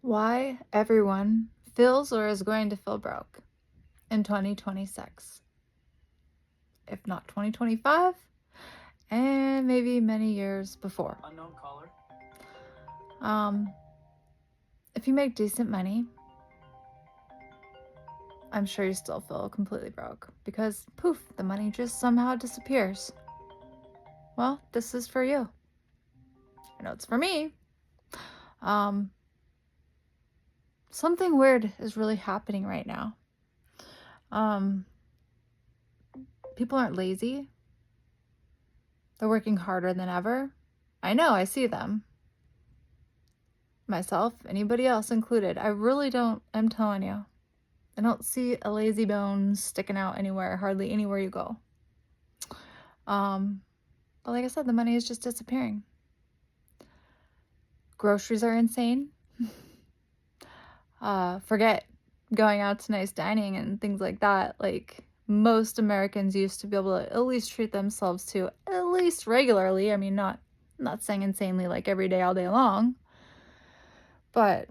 Why everyone feels or is going to feel broke in 2026, if not 2025, and maybe many years before. Unknown caller. Um, if you make decent money, I'm sure you still feel completely broke because poof, the money just somehow disappears. Well, this is for you. I know it's for me. Um, Something weird is really happening right now. Um, People aren't lazy. They're working harder than ever. I know, I see them. Myself, anybody else included. I really don't, I'm telling you. I don't see a lazy bone sticking out anywhere, hardly anywhere you go. But like I said, the money is just disappearing. Groceries are insane. Forget going out to nice dining and things like that. Like most Americans used to be able to at least treat themselves to at least regularly. I mean, not saying insanely like every day all day long, but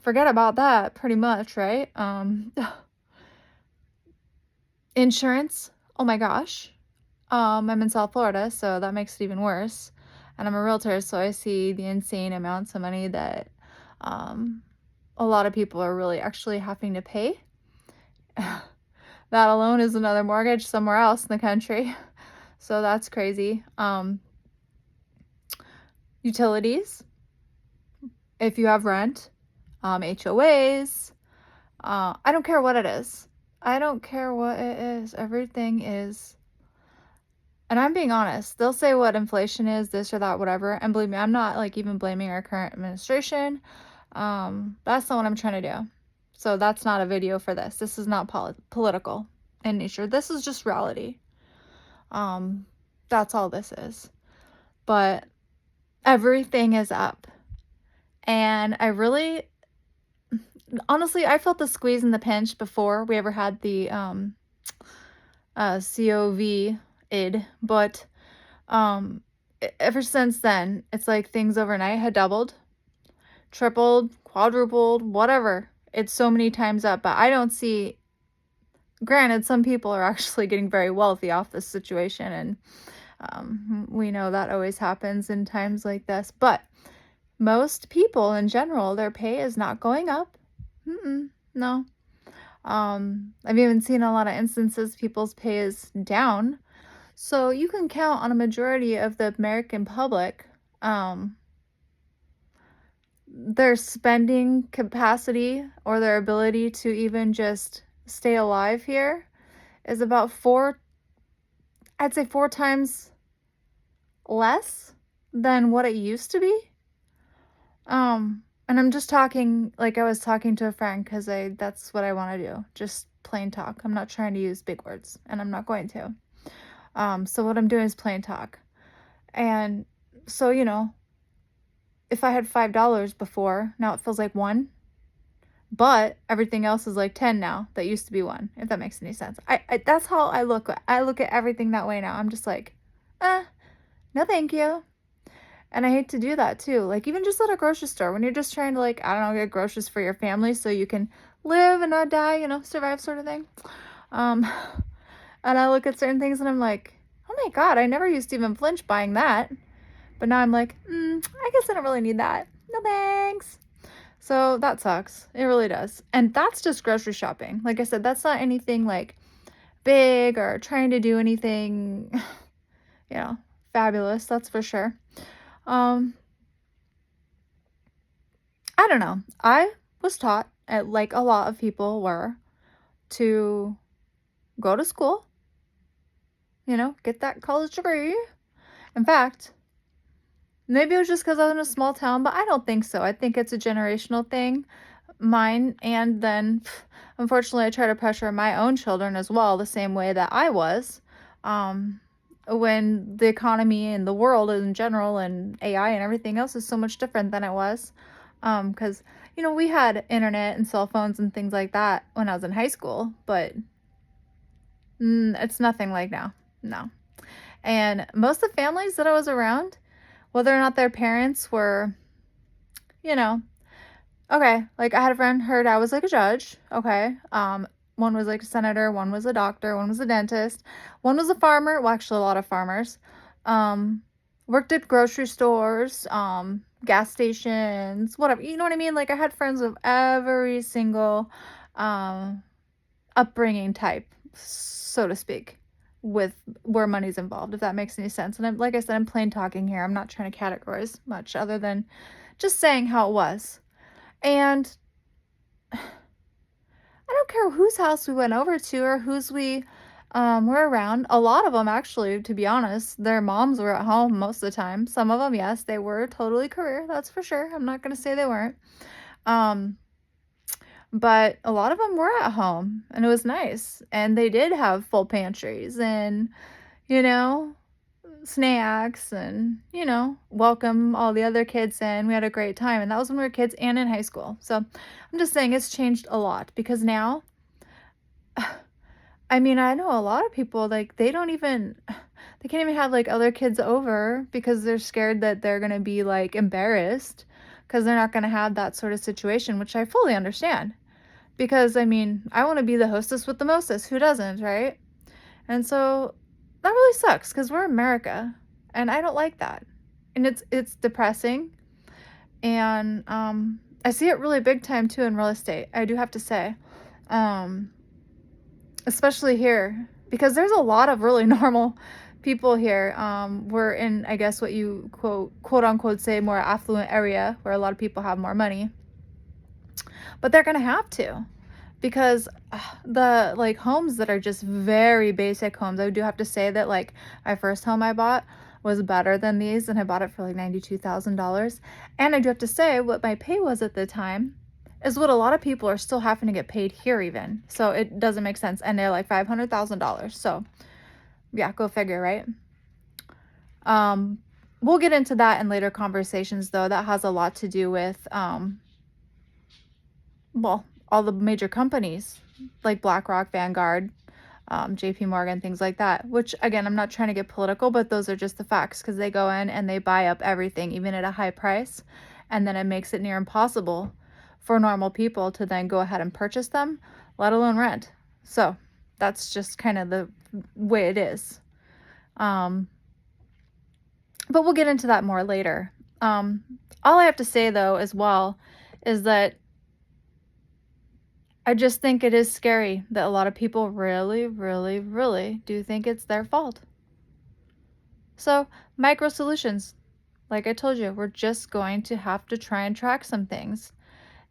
forget about that pretty much, right? Insurance. Oh my gosh. I'm in South Florida, so that makes it even worse. And I'm a realtor, so I see the insane amounts of money that a lot of people are really actually having to pay. That alone is another mortgage somewhere else in the country. So that's crazy. Utilities, if you have rent, HOAs, I don't care what it is. I don't care what it is. Everything is. And I'm being honest. They'll say what inflation is, this or that, whatever. And believe me, I'm not like even blaming our current administration. That's not what I'm trying to do. So that's not a video for this. This is not political in nature. This is just reality. That's all this is. But everything is up. And I really, honestly, I felt the squeeze and the pinch before we ever had the COVID, but ever since then, it's like things overnight had doubled, tripled, quadrupled, whatever. It's so many times up, but I don't see. Granted, some people are actually getting very wealthy off this situation, and we know that always happens in times like this. But most people in general, their pay is not going up. No. I've even seen a lot of instances people's pay is down. So you can count on a majority of the American public, their spending capacity or their ability to even just stay alive here is about I'd say 4 times less than what it used to be. And I'm just talking like I was talking to a friend because that's what I want to do. Just plain talk. I'm not trying to use big words, and I'm not going to. So what I'm doing is plain talk. And so, if I had $5 before, now it feels like one, but everything else is like 10 now. That used to be one, if that makes any sense. That's how I look. I look at everything that way now. I'm just like, no thank you. And I hate to do that too. Like even just at a grocery store when you're just trying to like, I don't know, get groceries for your family so you can live and not die, survive sort of thing. Um, and I look at certain things and I'm like, oh my God, I never used to even flinch buying that. But now I'm like, I guess I don't really need that. No thanks. So that sucks. It really does. And that's just grocery shopping. Like I said, that's not anything like big or trying to do anything, fabulous. That's for sure. I don't know. I was taught, like a lot of people were, to go to school, get that college degree. In fact, maybe it was just because I was in a small town, but I don't think so. I think it's a generational thing, mine, and then unfortunately I try to pressure my own children as well, the same way that I was. When the economy and the world in general and AI and everything else is so much different than it was. Because, we had internet and cell phones and things like that when I was in high school, but it's nothing like now. No. And most of the families that I was around, whether or not their parents were, you know, Okay, like, I had a friend, her dad was, like, a judge, okay, one was, like, a senator, one was a doctor, one was a dentist, one was a farmer, well, actually, a lot of farmers, um, worked at grocery stores, gas stations, whatever, you know what I mean? Like, I had friends of every single, um, upbringing type, so to speak, with where money's involved, if that makes any sense, and I'm like I said, I'm plain talking here, I'm not trying to categorize much other than just saying how it was, and I don't care whose house we went over to or whose we, were around. A lot of them, actually, to be honest, their moms were at home most of the time. Some of them, yes, they were totally career, that's for sure. I'm not gonna say they weren't. Um, but a lot of them were at home, and it was nice, and they did have full pantries and, you know, snacks and, welcome all the other kids in. We had a great time, and that was when we were kids and in high school. So, I'm just saying it's changed a lot because now I mean, I know a lot of people, like, they don't even they can't even have, like, other kids over because they're scared that they're gonna be, like, embarrassed because 'cause they're not gonna have that sort of situation, which I fully understand. Because, I mean, I wanna be the hostess with the mostest, who doesn't, right? And so, that really sucks because 'cause we're America, and I don't like that. And it's depressing, and, I see it really big time too in real estate, I do have to say. Um Especially here, because there's a lot of really normal people here. We're in, I guess, what you quote unquote say more affluent area where a lot of people have more money, but they're gonna have to because the like homes that are just very basic homes. I do have to say that like my first home I bought was better than these, and I bought it for like $92,000. And I do have to say what my pay was at the time is what a lot of people are still having to get paid here even. So it doesn't make sense. And they're like $500,000. So yeah, go figure, right? Um, we'll get into that in later conversations though. That has a lot to do with well, all the major companies like BlackRock, Vanguard, JP Morgan, things like that. Which again, I'm not trying to get political, but those are just the facts because they go in and they buy up everything, even at a high price, and then it makes it near impossible for normal people to then go ahead and purchase them, let alone rent. So that's just kind of the way it is. Um, but we'll get into that more later. All I have to say though, as well, is that I just think it is scary that a lot of people really, really, really do think it's their fault. So, micro solutions. Like I told you, we're just going to have to try and track some things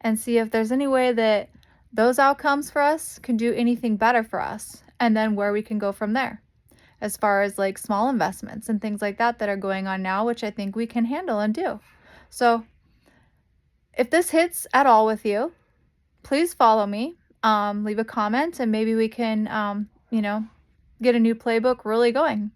and see if there's any way that those outcomes for us can do anything better for us, and then where we can go from there. As far as like small investments and things like that that are going on now, which I think we can handle and do. So, if this hits at all with you, please follow me. Leave a comment, and maybe we can, get a new playbook really going.